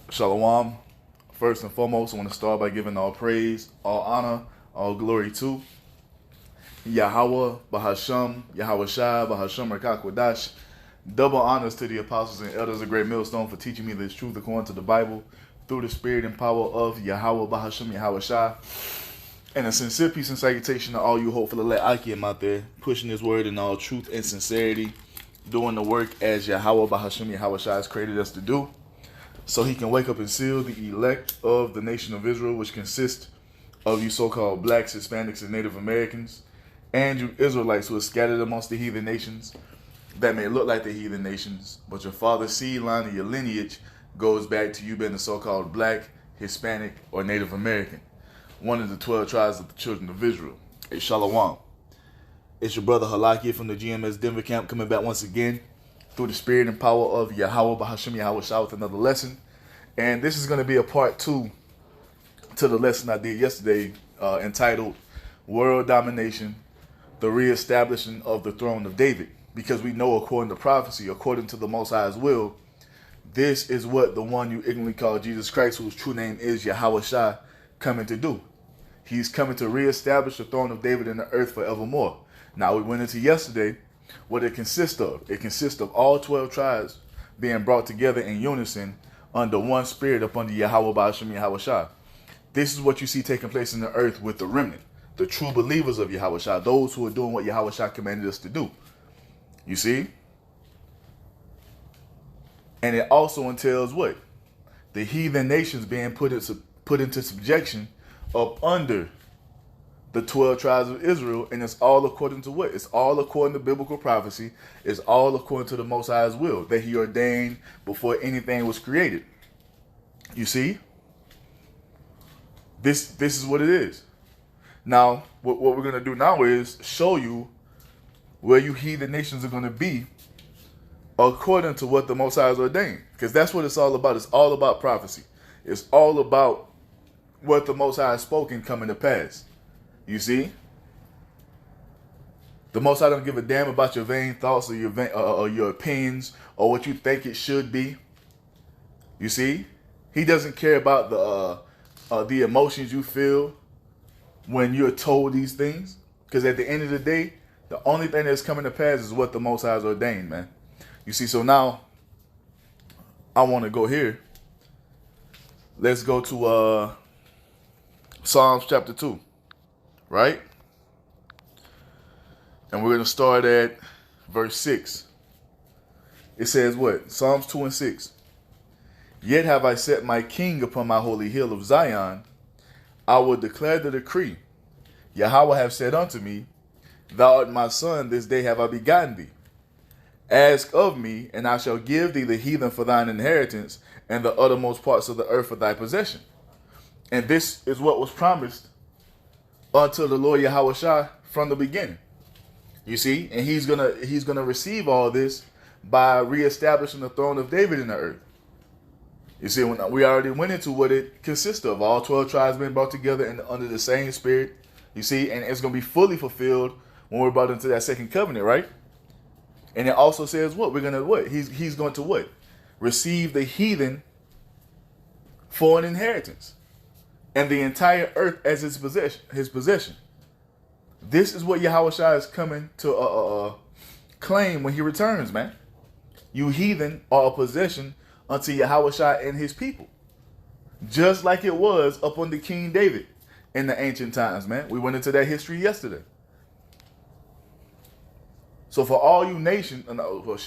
Shalom. First and foremost, I want to start by giving all praise, all honor, all glory to Yahweh, Bahasham, Yahweh Shai, Bahasham Rakakwadash. Double honors to the apostles and elders of Great Millstone for teaching me this truth according to the Bible through the spirit and power of Yahweh, Bahasham, Yahweh Shai. And a sincere peace and salutation to all you hopeful elect Akim out there, pushing his word in all truth and sincerity, doing the work as Yahweh, Bahasham, Yahweh Shai has created us to do, so he can wake up and seal the elect of the nation of Israel, which consists of you so-called blacks, Hispanics, and Native Americans, and you Israelites who are scattered amongst the heathen nations that may look like the heathen nations, but your father's seed line and your lineage goes back to you being the so-called black, Hispanic, or Native American, one of the 12 tribes of the children of Israel. Hey, Shalom. It's your brother Halaki from the GMS Denver camp coming back once again through the spirit and power of Yahweh, Bahasham, Yahweh Shah with another lesson. And this is going to be a part 2 to the lesson I did yesterday entitled World Domination, the Reestablishing of the Throne of David. Because we know according to prophecy, according to the Most High's will, this is what the one you ignorantly call Jesus Christ, whose true name is Yahweh Shai, coming to do. He's coming to reestablish the throne of David in the earth forevermore. Now, we went into yesterday what it consists of. It consists of all 12 tribes being brought together in unison under one spirit up under Yahweh Ba'ashim Yahweh Shah. This is what you see taking place in the earth with the remnant, the true believers of Yahweh Shah, those who are doing what Yahweh Shah commanded us to do. You see? And it also entails what? The heathen nations being put into subjection up under the 12 tribes of Israel, and it's all according to what? It's all according to biblical prophecy. It's all according to the Most High's will that he ordained before anything was created. You see? This is what it is. Now, what we're going to do now is show you where you heathen nations are going to be according to what the Most High has ordained. Because that's what it's all about. It's all about prophecy. It's all about what the Most High has spoken coming to pass. You see? The Most High don't give a damn about your vain thoughts or your opinions or what you think it should be. You see? He doesn't care about the emotions you feel when you're told these things. Because at the end of the day, the only thing that's coming to pass is what the Most High has ordained, man. You see, so now I want to go here. Let's go to Psalms chapter 2. Right? And we're going to start at verse 6. It says what? Psalms 2 and 6. Yet have I set my king upon my holy hill of Zion. I will declare the decree. Yahweh have said unto me, Thou art my son, this day have I begotten thee. Ask of me, and I shall give thee the heathen for thine inheritance, and the uttermost parts of the earth for thy possession. And this is what was promised unto the Lord Yahweh Shah from the beginning. You see, and he's gonna receive all this by reestablishing the throne of David in the earth. You see, when we already went into what it consists of, all 12 tribes being brought together and under the same spirit. You see, and it's gonna be fully fulfilled when we're brought into that second covenant, right? And it also says what? We're gonna what? He's going to what? Receive the heathen for an inheritance, and the entire earth as his possession. This is what Yahweh Shai is coming to claim when he returns, man. You heathen are a possession unto Yahweh Shai and his people. Just like it was up under King David in the ancient times, man. We went into that history yesterday. So for all you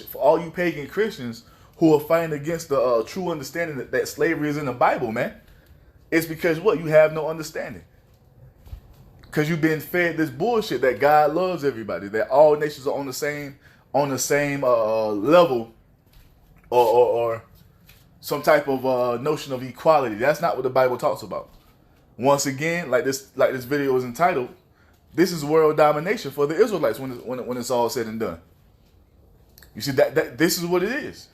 for all you pagan Christians who are fighting against the true understanding that slavery is in the Bible, man, it's because what? You have no understanding. Because you've been fed this bullshit that God loves everybody, that all nations are on the same level, or some type of notion of equality. That's not what the Bible talks about. Once again, like this video is entitled, this is world domination for the Israelites when it's all said and done. You see that this is what it is.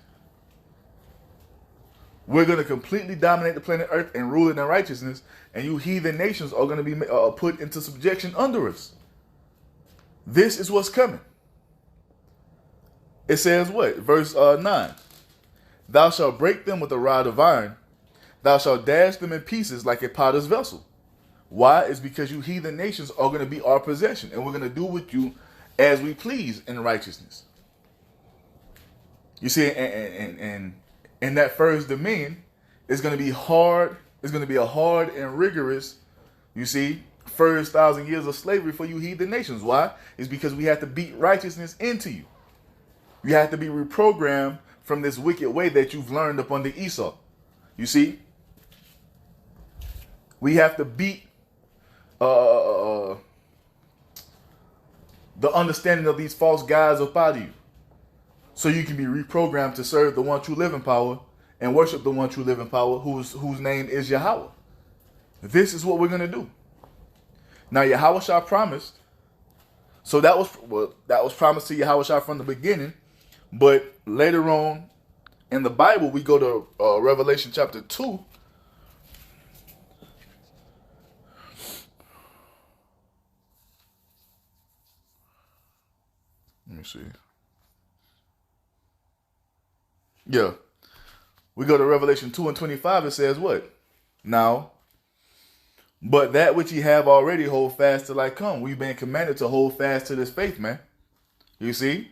We're going to completely dominate the planet Earth and rule it in righteousness, and you heathen nations are going to be put into subjection under us. This is what's coming. It says what? Verse 9. Thou shalt break them with a rod of iron, thou shalt dash them in pieces like a potter's vessel. Why? It's because you heathen nations are going to be our possession, and we're going to do with you as we please in righteousness. You see, and in that first dominion, it's going to be hard. It's going to be a hard and rigorous, you see, first 1,000 years of slavery for you heathen nations. Why? It's because we have to beat righteousness into you. You have to be reprogrammed from this wicked way that you've learned up under Esau. You see, we have to beat the understanding of these false gods up out of you, so you can be reprogrammed to serve the one true living power and worship the one true living power whose name is Yahweh. This is what we're going to do. Now, Yahweh Shah promised. So that was promised to Yahweh Shah from the beginning. But later on in the Bible, we go to Revelation chapter 2. Let me see. Yeah. We go to Revelation 2 and 25. It says what? Now, but that which ye have already hold fast till I come. We've been commanded to hold fast to this faith, man. You see?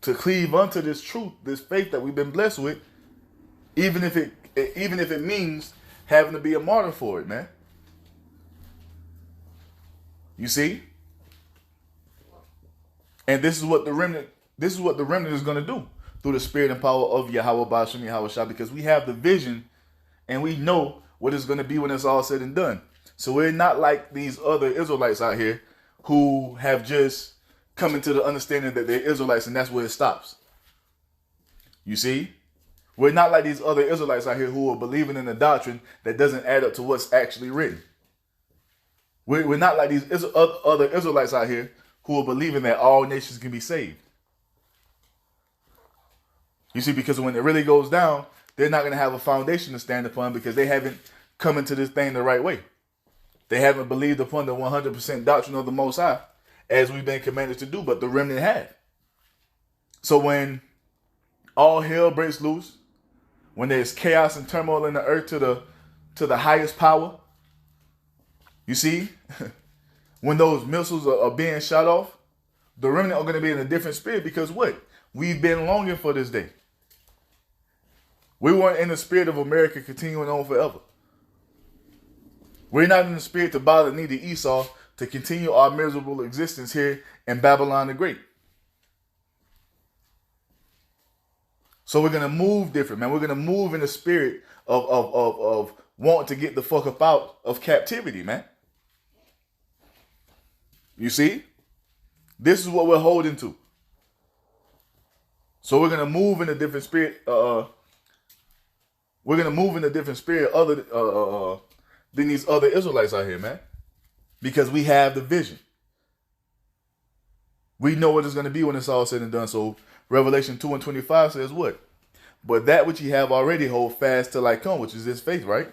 To cleave unto this truth, this faith that we've been blessed with, even if it means having to be a martyr for it, man. You see? And this is what the remnant is going to do through the spirit and power of Yahweh Ba'ashem Yahweh Shah, because we have the vision and we know what it's going to be when it's all said and done. So we're not like these other Israelites out here who have just come into the understanding that they're Israelites and that's where it stops. You see? We're not like these other Israelites out here who are believing in a doctrine that doesn't add up to what's actually written. We're not like these other Israelites out here who are believing that all nations can be saved. You see, because when it really goes down, they're not going to have a foundation to stand upon because they haven't come into this thing the right way. They haven't believed upon the 100% doctrine of the Most High as we've been commanded to do, but the remnant have. So when all hell breaks loose, when there's chaos and turmoil in the earth to the highest power, you see, when those missiles are being shot off, the remnant are going to be in a different spirit because what? We've been longing for this day. We weren't in the spirit of America continuing on forever. We're not in the spirit to bow the knee to Esau to continue our miserable existence here in Babylon the Great. So we're going to move different, man. We're going to move in the spirit of wanting to get the fuck up out of captivity, man. You see? This is what we're holding to. So we're going to move in a different spirit. We're going to move in a different spirit than these other Israelites out here, man. Because we have the vision. We know what it's going to be when it's all said and done. So Revelation 2 and 25 says what? But that which ye have already hold fast till I come, which is this faith, right?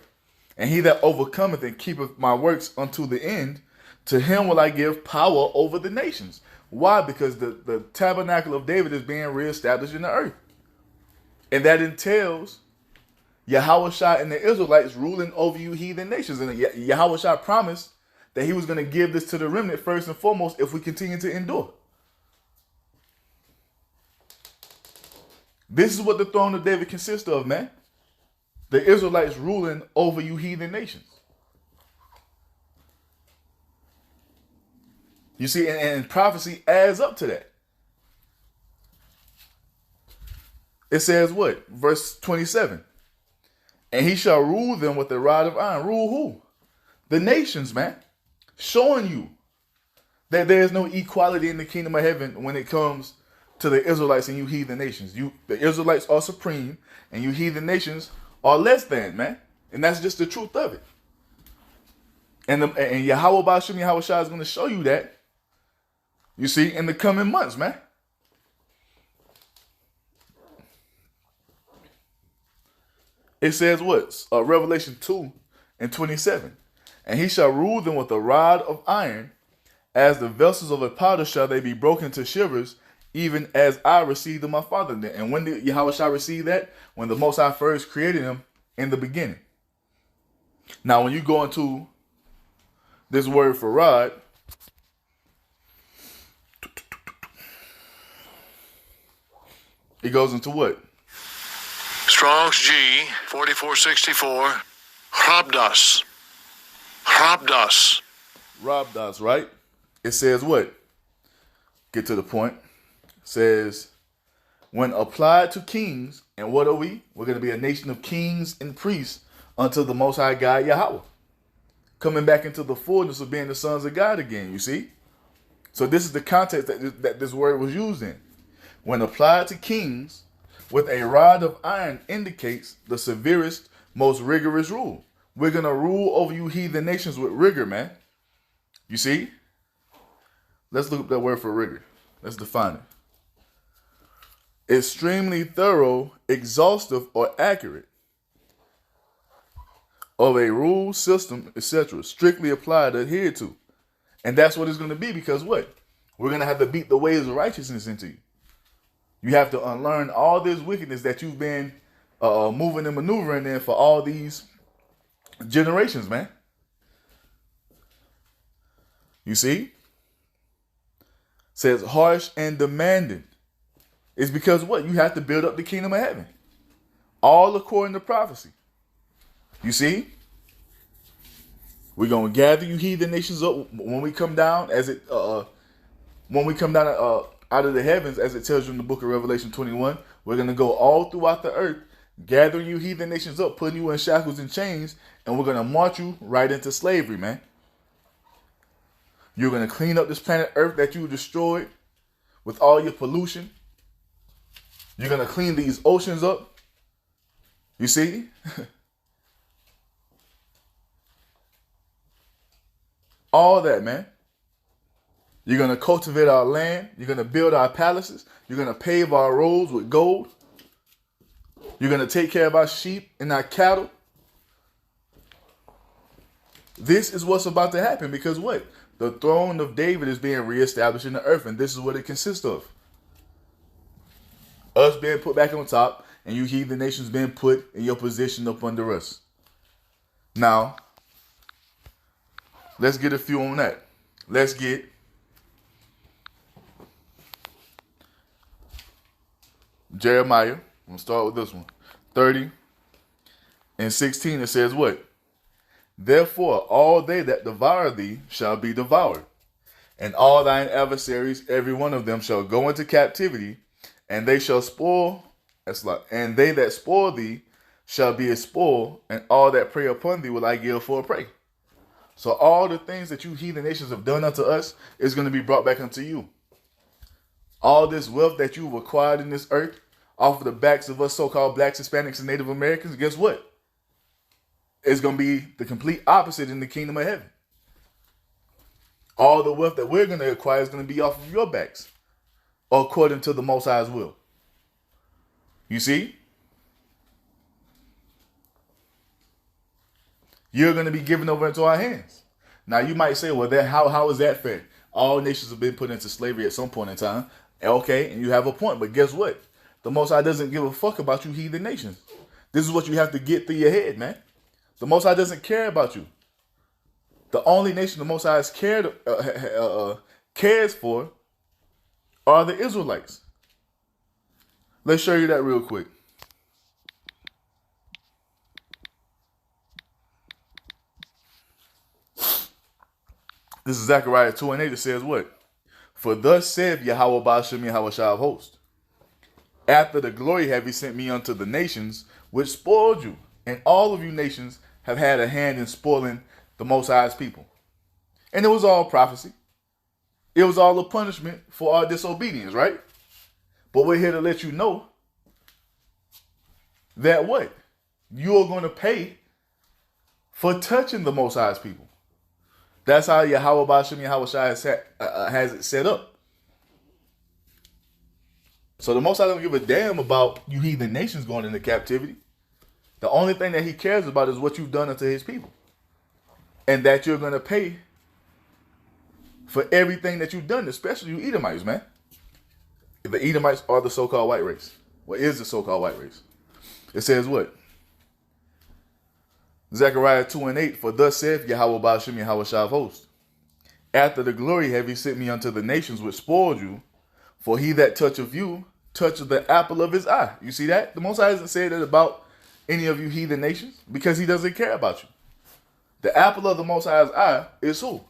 And he that overcometh and keepeth my works unto the end, to him will I give power over the nations. Why? Because the tabernacle of David is being reestablished in the earth. And that entails Yahweh Shah and the Israelites ruling over you heathen nations. And Yahweh Shah promised that he was going to give this to the remnant first and foremost if we continue to endure. This is what the throne of David consists of, man. The Israelites ruling over you heathen nations. You see, and prophecy adds up to that. It says what? Verse 27. And he shall rule them with the rod of iron. Rule who? The nations, man. Showing you that there is no equality in the kingdom of heaven when it comes to the Israelites and you heathen nations. The Israelites are supreme and you heathen nations are less than, man. And that's just the truth of it. And Yahweh Ba'ashem Yahweh Shah is going to show you that, you see, in the coming months, man. It says what? Revelation 2 and 27. And he shall rule them with a rod of iron, as the vessels of a potter shall they be broken to shivers, even as I received of my Father. And when did Yahweh receive that? When the Most High first created him in the beginning. Now, when you go into this word for rod, it goes into what? Strong's G, 4464, Rabdas. Rabdas. Rabdas, right? It says what? Get to the point. It says, when applied to kings, and what are we? We're going to be a nation of kings and priests unto the Most High God Yahweh. Coming back into the fullness of being the sons of God again, you see? So this is the context that this word was used in. When applied to kings, with a rod of iron indicates the severest, most rigorous rule. We're going to rule over you heathen nations with rigor, man. You see? Let's look up that word for rigor. Let's define it. Extremely thorough, exhaustive, or accurate. Of a rule, system, etc. Strictly applied, adhered to. And that's what it's going to be, because what? We're going to have to beat the ways of righteousness into you. You have to unlearn all this wickedness that you've been moving and maneuvering in for all these generations, man. You see? Says harsh and demanding. It's because what? You have to build up the kingdom of heaven. All according to prophecy. You see? We're going to gather you heathen nations up when we come down out of the heavens, as it tells you in the book of Revelation 21. We're going to go all throughout the earth, gathering you heathen nations up, putting you in shackles and chains, and we're going to march you right into slavery, man. You're going to clean up this planet Earth that you destroyed with all your pollution. You're going to clean these oceans up. You see? All that, man. You're going to cultivate our land. You're going to build our palaces. You're going to pave our roads with gold. You're going to take care of our sheep and our cattle. This is what's about to happen, because what? The throne of David is being reestablished in the earth, and this is what it consists of. Us being put back on top, and you heathen nations being put in your position up under us. Now, let's get a few on that. Let's get Jeremiah. We'll start with this one. 30 and 16, it says what? Therefore, all they that devour thee shall be devoured, and all thine adversaries, every one of them, shall go into captivity, and they shall spoil. And they that spoil thee shall be a spoil, and all that prey upon thee will I give for a prey. So all the things that you heathen nations have done unto us is going to be brought back unto you. All this wealth that you've acquired in this earth off of the backs of us so-called blacks, Hispanics, and Native Americans, guess what? It's going to be the complete opposite in the kingdom of heaven. All the wealth that we're going to acquire is going to be off of your backs, according to the Most High's will. You see? You're going to be given over into our hands. Now, you might say, well, how is that fair? All nations have been put into slavery at some point in time. Okay, and you have a point, but guess what? The Most High doesn't give a fuck about you heathen nations. This is what you have to get through your head, man. The Most High doesn't care about you. The only nation the Most High cares for are the Israelites. Let's show you that real quick. This is Zechariah 2 and 8. It says what? For thus saith Yahweh Ba'ashem Yahweh Shah of hosts, after the glory have he sent me unto the nations which spoiled you, and all of you nations have had a hand in spoiling the Most High's people. And it was all prophecy. It was all a punishment for our disobedience, right? But we're here to let you know that what? You're going to pay for touching the Most High's people. That's how Yahweh Ba'ashem Yahweh Shai has it set up. So the Most High don't give a damn about you heathen nations going into captivity. The only thing that he cares about is what you've done unto his people. And that you're going to pay for everything that you've done, especially you Edomites, man. The Edomites are the so-called white race. What is the so-called white race? It says what? Zechariah 2:8, for thus saith Yahweh Ba'ashem Yahweh Shah of hosts. After the glory have he sent me unto the nations which spoiled you, for he that toucheth you toucheth the apple of his eye. You see that? The Most High hasn't said that about any of you heathen nations because he doesn't care about you. The apple of the Most High's eye is who?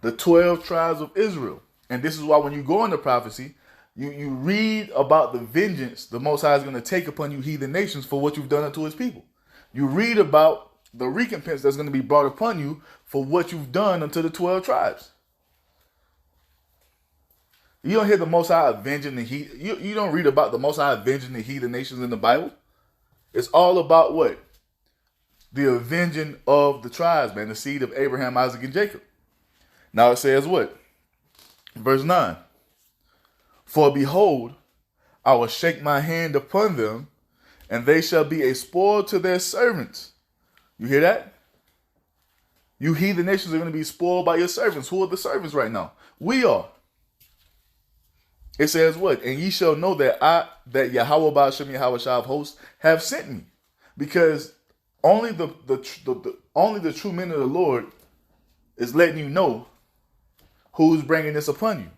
The 12 tribes of Israel. And this is why when you go into prophecy, you read about the vengeance the Most High is going to take upon you heathen nations for what you've done unto his people. You read about the recompense that's going to be brought upon you for what you've done unto the 12 tribes. You don't hear the Most High avenging the heathen. You don't read about the Most High avenging the heathen nations in the Bible. It's all about what? The avenging of the tribes, man. The seed of Abraham, Isaac, and Jacob. Now it says what? Verse 9. For behold, I will shake my hand upon them, and they shall be a spoil to their servants. You hear that? You heathen nations are going to be spoiled by your servants. Who are the servants right now? We are. It says what? And ye shall know that Yahweh Ba'ashem Yahweh Shah of hosts have sent me. Because only the true men of the Lord is letting you know who's bringing this upon you.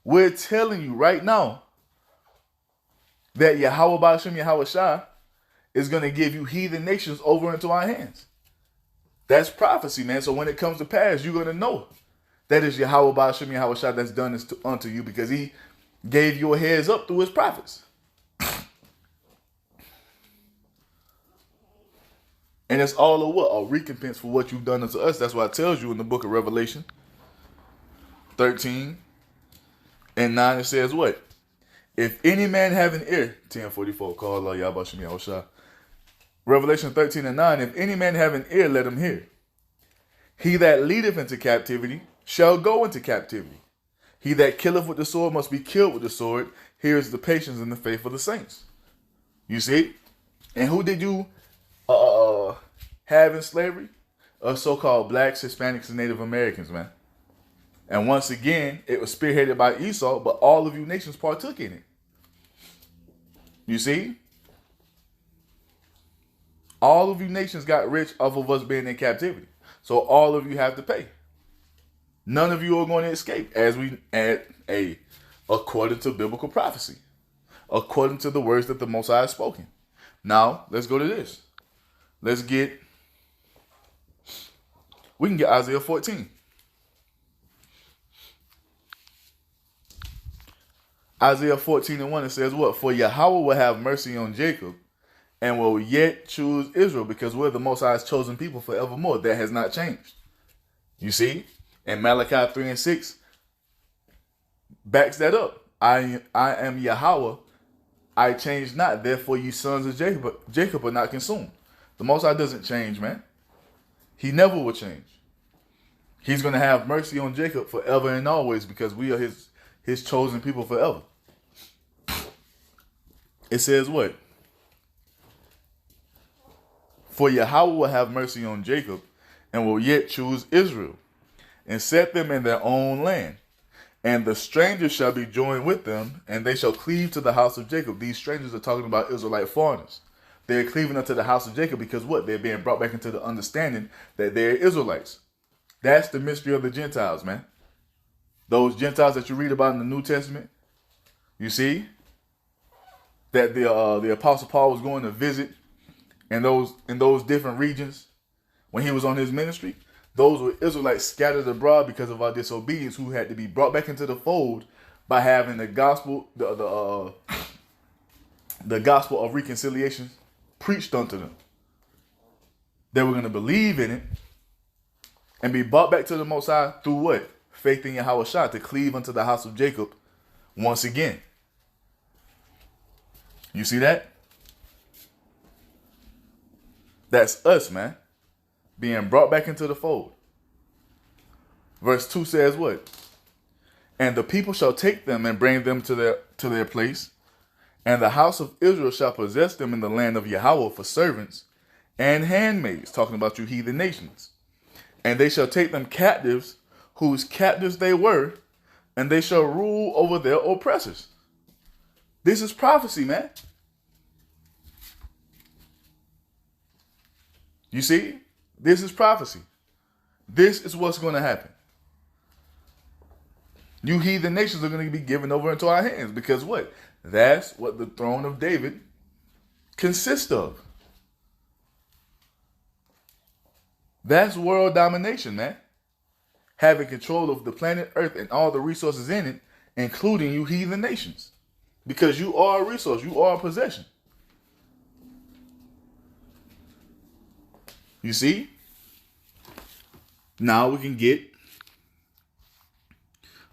We're telling you right now that Yahweh Ba'ashem Yahweh Shah is going to give you heathen nations over into our hands. That's prophecy, man. So when it comes to pass, you're going to know that is Yahweh Ba'ashem Yahweh Shah that's done this unto you because he gave you a heads up through his prophets. And it's all a what? A recompense for what you've done unto us. That's why it tells you in the book of Revelation 13 and 9, it says what? If any man have an ear, 10:44, call Allah Yahweh Shem Yahweh Shah. Revelation 13 and 9, if any man have an ear, let him hear. He that leadeth into captivity shall go into captivity. He that killeth with the sword must be killed with the sword. Here is the patience and the faith of the saints. You see? And who did you have in slavery? So-called blacks, Hispanics, and Native Americans, man. And once again, it was spearheaded by Esau, but all of you nations partook in it. You see? All of you nations got rich off of us being in captivity. So all of you have to pay. None of you are going to escape according to biblical prophecy. According to the words that the Most High has spoken. Now, let's go to this. We can get Isaiah 14. Isaiah 14 and 1, it says what? For Yahweh will have mercy on Jacob and will yet choose Israel, because we're the Most High's chosen people forevermore. That has not changed. You see? And Malachi 3 and 6 backs that up. I am Yahweh, I change not, therefore you sons of Jacob are not consumed. The Most High doesn't change, man. He never will change. He's going to have mercy on Jacob forever and always because we are his chosen people forever. It says what? For Yahweh will have mercy on Jacob and will yet choose Israel and set them in their own land. And the strangers shall be joined with them, and they shall cleave to the house of Jacob. These strangers are talking about Israelite foreigners. They're cleaving unto the house of Jacob because what? They're being brought back into the understanding that they're Israelites. That's the mystery of the Gentiles, man. Those Gentiles that you read about in the New Testament, you see that the Apostle Paul was going to visit in those different regions when he was on his ministry. Those were Israelites scattered abroad because of our disobedience, who had to be brought back into the fold by having the gospel, the gospel of reconciliation preached unto them. They were going to believe in it and be brought back to the Most High through what? Faith in Yahweh Shah, to cleave unto the house of Jacob once again. You see that? That's us, man. Being brought back into the fold. Verse 2 says what? And the people shall take them and bring them to their place, and the house of Israel shall possess them in the land of Yahweh for servants and handmaids, talking about you heathen nations. And they shall take them captives, whose captives they were, and they shall rule over their oppressors. This is prophecy, man. You see? This is prophecy. This is what's going to happen. You heathen nations are going to be given over into our hands because what? That's what the throne of David consists of. That's world domination, man. Having control of the planet Earth and all the resources in it, including you heathen nations. Because you are a resource. You are a possession. You see? Now we can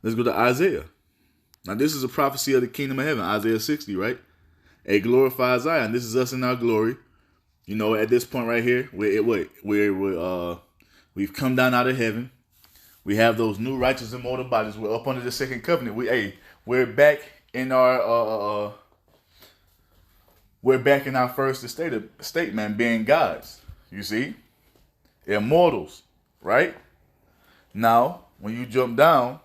let's go to Isaiah. Now this is a prophecy of the kingdom of heaven. Isaiah 60, right? A glorified Zion. This is us in our glory. You know, at this point right here, we've come down out of heaven. We have those new righteous immortal bodies. We're up under the second covenant. We're back in our first estate, man, being gods. You see? Immortals, right? Now, when you jump down,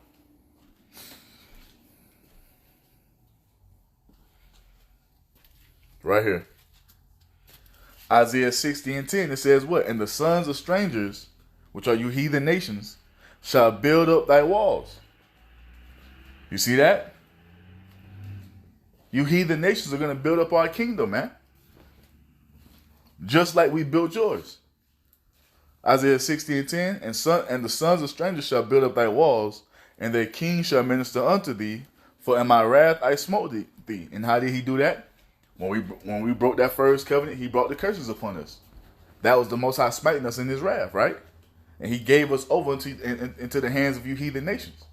right here, Isaiah 60 and 10, it says what? And the sons of strangers, which are you heathen nations, shall build up thy walls. You see that? You heathen nations are going to build up our kingdom, man. Just like we built yours. Isaiah 60 and 10, and the sons of strangers shall build up thy walls, and their king shall minister unto thee, for in my wrath I smote thee. And how did he do that? When we broke that first covenant, he brought the curses upon us. That was the Most High smiting us in his wrath, right? And he gave us over into the hands of you heathen nations.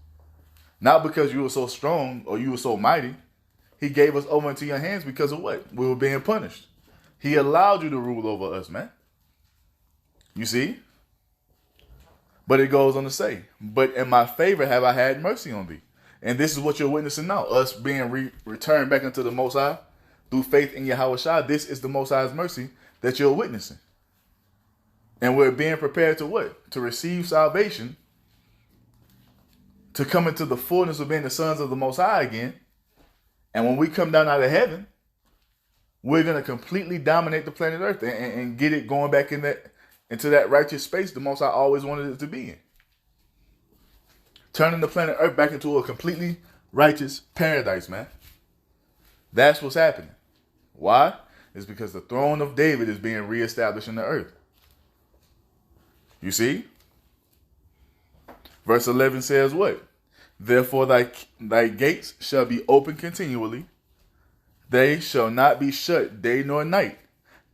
Not because you were so strong or you were so mighty. He gave us over into your hands because of what? We were being punished. He allowed you to rule over us, man. You see? But it goes on to say, but in my favor have I had mercy on thee. And this is what you're witnessing now. Us being returned back into the Most High through faith in Yahweh Shai. This is the Most High's mercy that you're witnessing. And we're being prepared to what? To receive salvation. To come into the fullness of being the sons of the Most High again. And when we come down out of heaven, we're going to completely dominate the planet Earth and get it going back into that righteous space the Most High always wanted it to be in. Turning the planet Earth back into a completely righteous paradise, man. That's what's happening. Why? It's because the throne of David is being reestablished in the earth. You see? Verse 11 says what? Therefore thy gates shall be open continually. They shall not be shut day nor night,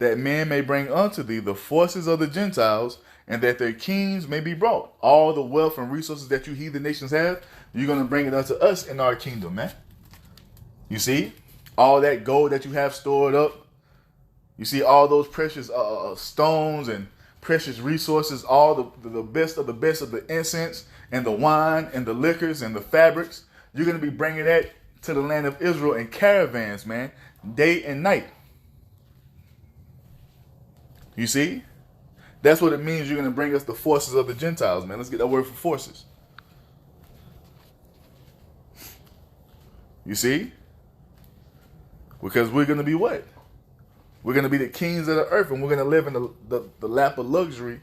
that men may bring unto thee the forces of the Gentiles, and that their kings may be brought. All the wealth and resources that you heathen nations have, you're going to bring it unto us in our kingdom, man. You see? All that gold that you have stored up. You see all those precious stones and precious resources, all the best of the incense and the wine and the liquors and the fabrics. You're going to be bringing that to the land of Israel in caravans, man, day and night. You see? That's what it means you're going to bring us the forces of the Gentiles, man. Let's get that word for forces. You see? Because we're going to be what? We're going to be the kings of the earth, and we're going to live in the lap of luxury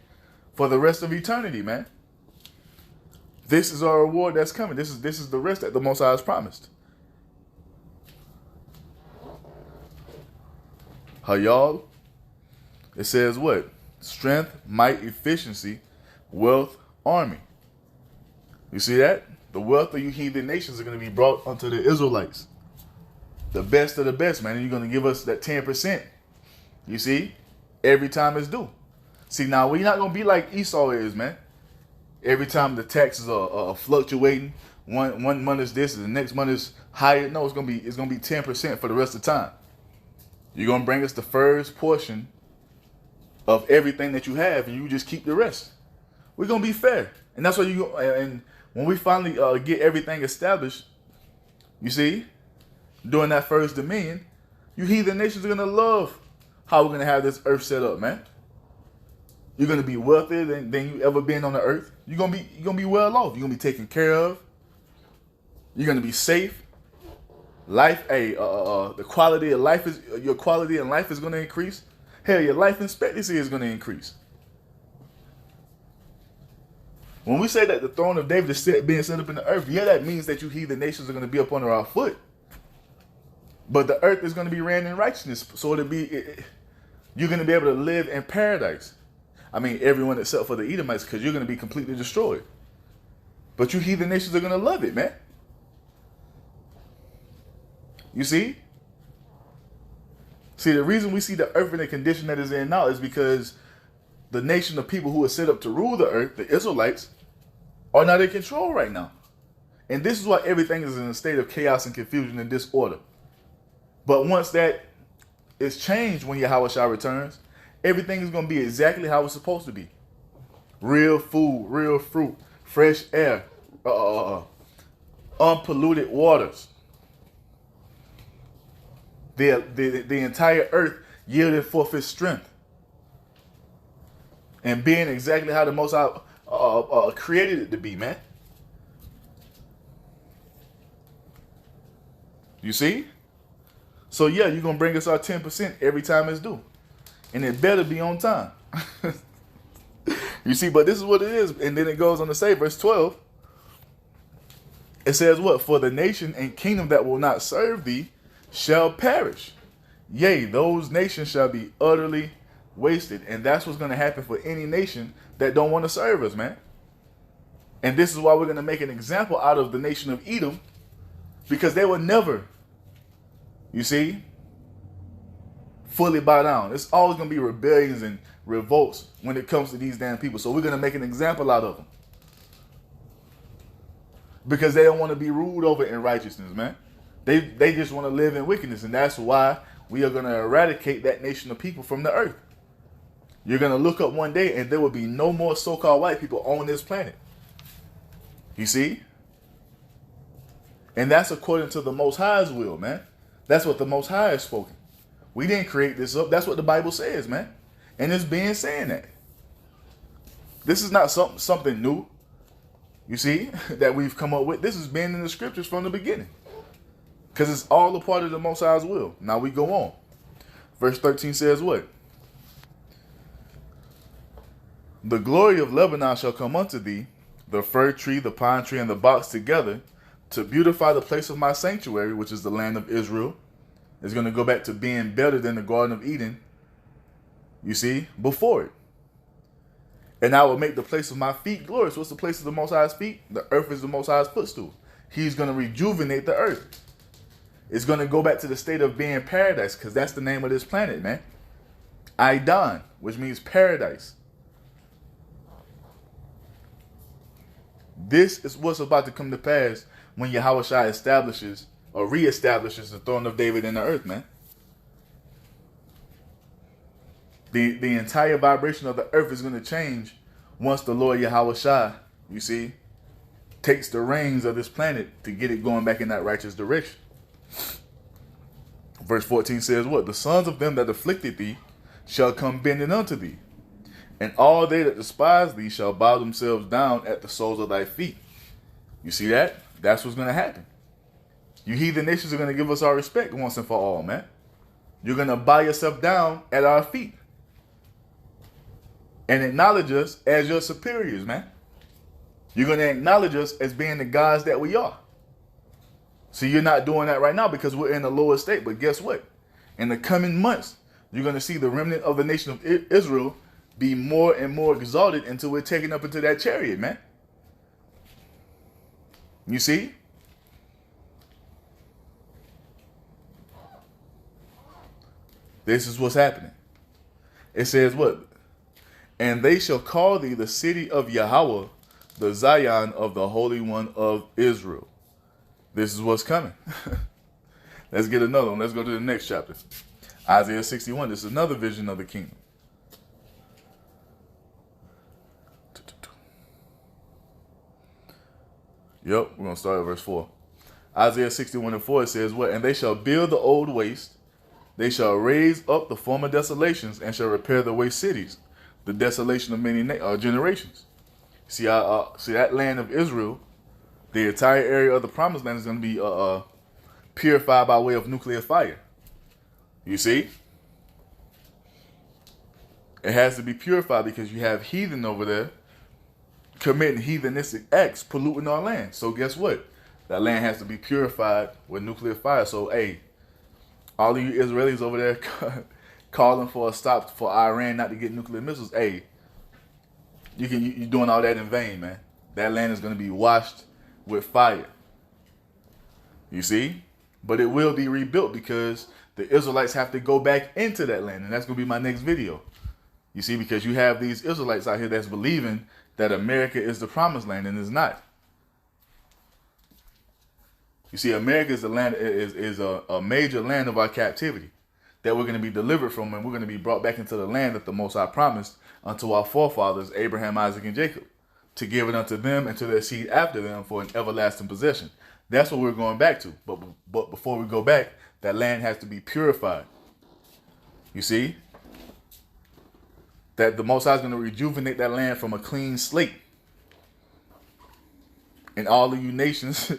for the rest of eternity, man. This is our reward that's coming. This is the rest that the Most High has promised. Hayal, it says what? Strength, might, efficiency, wealth, army. You see that? The wealth of you heathen nations are going to be brought unto the Israelites. The best of the best, man. And you're going to give us that 10%. You see? Every time it's due. See, now we're not going to be like Esau is, man. Every time the taxes are fluctuating. One month is this and the next month is higher. No, it's going to be 10% for the rest of the time. You're going to bring us the first portion of everything that you have, and you just keep the rest. We're going to be fair. And that's what and when we finally get everything established, you see, during that first dominion, you heathen nations are going to love how we're going to have this earth set up, man. You're going to be wealthier than you ever been on the earth. You're going to be well off. You're going to be taken care of. You're going to be safe. Life, the quality of life is your quality in life is going to increase. Hell, your life expectancy is going to increase. When we say that the throne of David is being set up in the earth, yeah, that means that you heathen nations are going to be up under our foot. But the earth is going to be ran in righteousness, so you're going to be able to live in paradise. I mean, everyone except for the Edomites, because you're going to be completely destroyed. But you heathen nations are going to love it, man. You see? See, the reason we see the earth in the condition that it's in now is because the nation of people who are set up to rule the earth, the Israelites, are not in control right now. And this is why everything is in a state of chaos and confusion and disorder. But once that is changed, when Yahushua returns, everything is going to be exactly how it's supposed to be. Real food, real fruit, fresh air, unpolluted waters. The entire earth yielding forth its strength. And being exactly how the Most High created it to be, man. You see? So yeah, you're going to bring us our 10% every time it's due. And it better be on time. You see, but this is what it is. And then it goes on to say, verse 12. It says what? For the nation and kingdom that will not serve thee shall perish. Yea, those nations shall be utterly wasted. And that's what's going to happen for any nation that don't want to serve us, man. And this is why we're going to make an example out of the nation of Edom. Because they will never, you see, fully bow down. It's always going to be rebellions and revolts when it comes to these damn people. So we're going to make an example out of them. Because they don't want to be ruled over in righteousness, man. They just want to live in wickedness. And that's why we are going to eradicate that nation of people from the earth. You're going to look up one day and there will be no more so-called white people on this planet. You see? And that's according to the Most High's will, man. That's what the Most High has spoken. We didn't create this up. That's what the Bible says, man. And it's being saying that. This is not something new, you see, that we've come up with. This has been in the scriptures from the beginning. Because it's all a part of the Most High's will. Now we go on. Verse 13 says what? The glory of Lebanon shall come unto thee, the fir tree, the pine tree, and the box together, to beautify the place of my sanctuary, which is the land of Israel. It's going to go back to being better than the Garden of Eden, you see, before it. And I will make the place of my feet glorious. What's the place of the Most High's feet? The earth is the Most High's footstool. He's going to rejuvenate the earth. It's going to go back to the state of being paradise, because that's the name of this planet, man. Aidan, which means paradise. This is what's about to come to pass when Yahushua establishes or reestablishes the throne of David in the earth, man. The entire vibration of the earth is going to change once the Lord Yahushua, you see, takes the reins of this planet to get it going back in that righteous direction. Verse 14 says what? The sons of them that afflicted thee shall come bending unto thee, and all they that despise thee shall bow themselves down at the soles of thy feet. You see that? That's what's going to happen. You heathen nations are going to give us our respect once and for all, man. You're going to bow yourself down at our feet and acknowledge us as your superiors, man. You're going to acknowledge us as being the gods that we are. See, you're not doing that right now because we're in a lower state. But guess what? In the coming months, you're going to see the remnant of the nation of Israel be more and more exalted until we're taken up into that chariot, man. You see? This is what's happening. It says what? And they shall call thee the city of Yahweh, the Zion of the Holy One of Israel. This is what's coming. Let's get another one. Let's go to the next chapter. Isaiah 61. This is another vision of the kingdom. Yep, we're going to start at verse 4. Isaiah 61 and 4, it says what? And they shall build the old waste. They shall raise up the former desolations and shall repair the waste cities, the desolation of many generations. See, that land of Israel The entire area of the promised land is going to be purified by way of nuclear fire. You see? It has to be purified because you have heathen over there committing heathenistic acts, polluting our land. So guess what? That land has to be purified with nuclear fire. So, hey, all of you Israelis over there calling for a stop for Iran not to get nuclear missiles, hey, you're doing all that in vain, man. That land is going to be washed with fire. You see? But it will be rebuilt because the Israelites have to go back into that land. And that's going to be my next video. You see, because you have these Israelites out here that's believing that America is the promised land, and it's not. You see, America is a major land of our captivity that we're going to be delivered from, and we're going to be brought back into the land that the Most High promised unto our forefathers, Abraham, Isaac, and Jacob, to give it unto them and to their seed after them for an everlasting possession. That's what we're going back to. But before we go back, that land has to be purified. You see? That the Most High is going to rejuvenate that land from a clean slate. And all of you nations,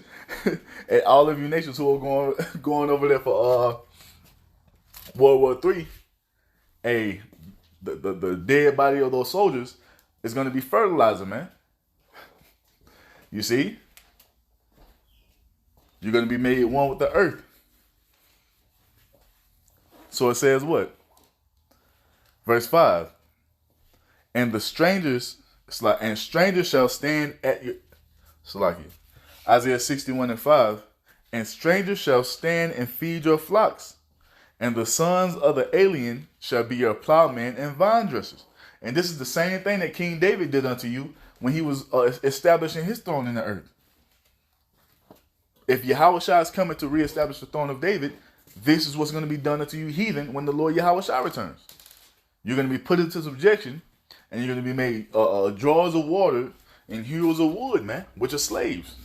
and all of you nations who are going over there for World War III, hey, the dead body of those soldiers is going to be fertilizer, man. You see? You're going to be made one with the earth. So it says what? Verse 5. And strangers shall stand at your... Salaki. Isaiah 61:5. And strangers shall stand and feed your flocks. And the sons of the alien shall be your plowmen and vine dressers. And this is the same thing that King David did unto you when he was establishing his throne in the earth. If Yahushua is coming to reestablish the throne of David, this is what's going to be done unto you heathen when the Lord Yahushua returns. You're going to be put into subjection, and you're going to be made drawers of water and hewers of wood, man, which are slaves.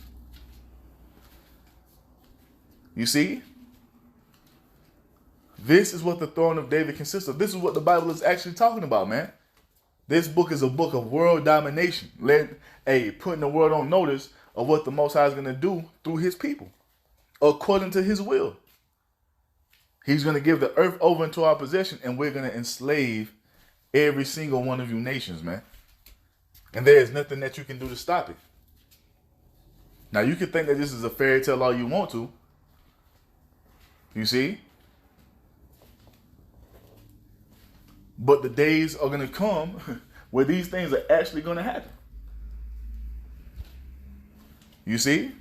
You see? This is what the throne of David consists of. This is what the Bible is actually talking about, man. This book is a book of world domination. Putting the world on notice of what the Most High is going to do through his people, according to his will. He's going to give the earth over into our possession, and we're going to enslave every single one of you nations, man. And there is nothing that you can do to stop it. Now, you can think that this is a fairy tale all you want to. You see? But the days are going to come where these things are actually going to happen. You see?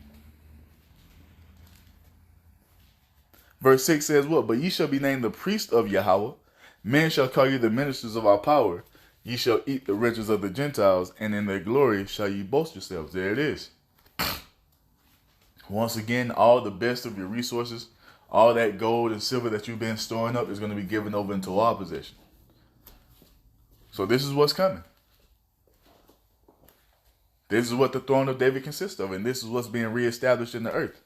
Verse 6 says what? But ye shall be named the priest of Yahweh. Men shall call you the ministers of our power. Ye shall eat the riches of the Gentiles, and in their glory shall ye boast yourselves. There it is. Once again, all the best of your resources, all that gold and silver that you've been storing up is going to be given over into our possession. So this is what's coming. This is what the throne of David consists of, and this is what's being reestablished in the earth.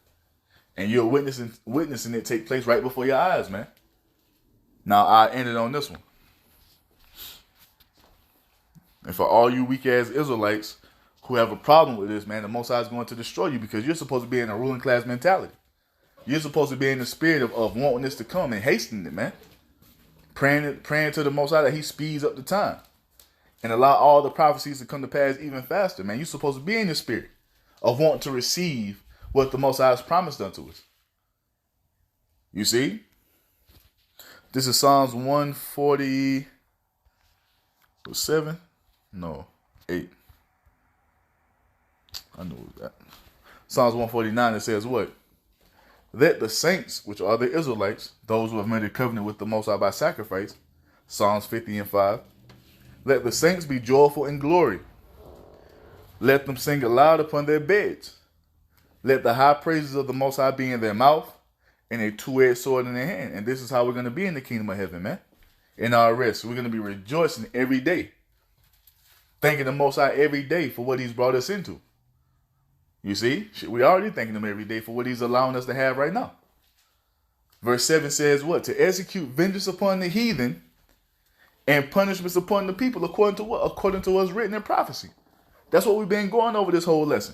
And you're witnessing it take place right before your eyes, man. Now, I ended on this one. And for all you weak-ass Israelites who have a problem with this, man, the Most High is going to destroy you because you're supposed to be in a ruling class mentality. You're supposed to be in the spirit of wanting this to come and hastening it, man. Praying to the Most High that he speeds up the time and allow all the prophecies to come to pass even faster, man. You're supposed to be in the spirit of wanting to receive what the Most High has promised unto us. You see? This is Psalms 147? No, 8. I knew it was that. Psalms 149, it says what? Let the saints, which are the Israelites, those who have made a covenant with the Most High by sacrifice, Psalms 50:5, let the saints be joyful in glory. Let them sing aloud upon their beds. Let the high praises of the Most High be in their mouth and a two-edged sword in their hand. And this is how we're going to be in the kingdom of heaven, man. In our rest, we're going to be rejoicing every day. Thanking the Most High every day for what he's brought us into. You see, we already thanking him every day for what he's allowing us to have right now. Verse 7 says what? To execute vengeance upon the heathen and punishments upon the people according to what? According to what's written in prophecy. That's what we've been going over this whole lesson.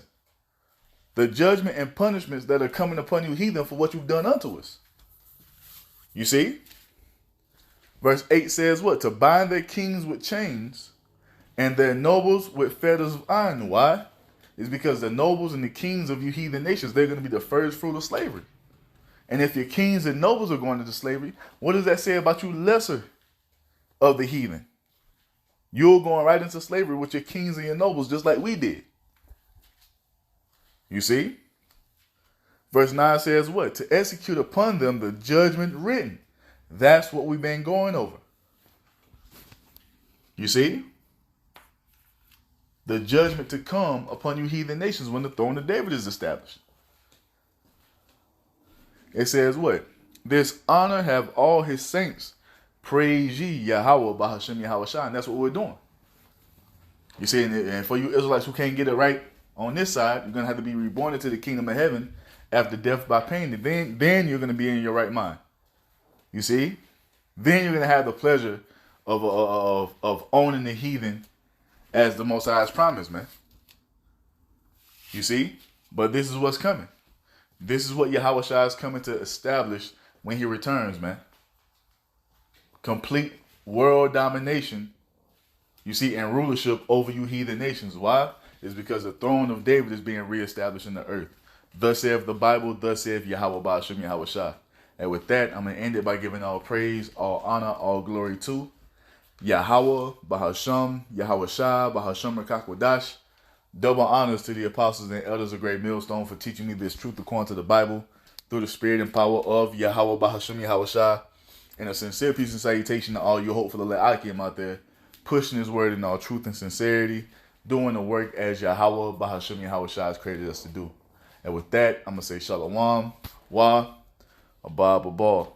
the judgment and punishments that are coming upon you heathen for what you've done unto us. You see? Verse 8 says what? To bind their kings with chains and their nobles with fetters of iron. Why? It's because the nobles and the kings of you heathen nations, they're going to be the first fruit of slavery. And if your kings and nobles are going into slavery, what does that say about you lesser of the heathen? You're going right into slavery with your kings and your nobles just like we did. You see? Verse 9 says what? To execute upon them the judgment written. That's what we've been going over. You see? The judgment to come upon you heathen nations when the throne of David is established. It says what? This honor have all his saints. Praise ye Yahweh Bahashem Yahweh Shai. And that's what we're doing. You see, and for you Israelites who can't get it right on this side, you're going to have to be reborn into the kingdom of heaven after death by pain. And then you're going to be in your right mind. You see? Then you're going to have the pleasure of owning the heathen as the Most High has promised, man. You see? But this is what's coming. This is what Yahweh Shai is coming to establish when he returns, man. Complete world domination, you see, and rulership over you heathen nations. Why? It's because the throne of David is being reestablished in the earth. Thus saith the Bible, thus saith Yahweh Ba'ashem Yahweh Shai. And with that, I'm going to end it by giving all praise, all honor, all glory to Yahweh Bahashem Yahweh Shai Bahashem Rakakwadash. Double honors to the apostles and elders of Great Millstone for teaching me this truth according to the Bible through the spirit and power of Yahweh Bahashem Yahweh Shai. And a sincere peace and salutation to all you hopeful Le'akim out there, pushing his word in all truth and sincerity, doing the work as Yahweh Bahashem Yahweh Shai has created us to do. And with that, I'm going to say Shalom, Wa, Abba, Abba.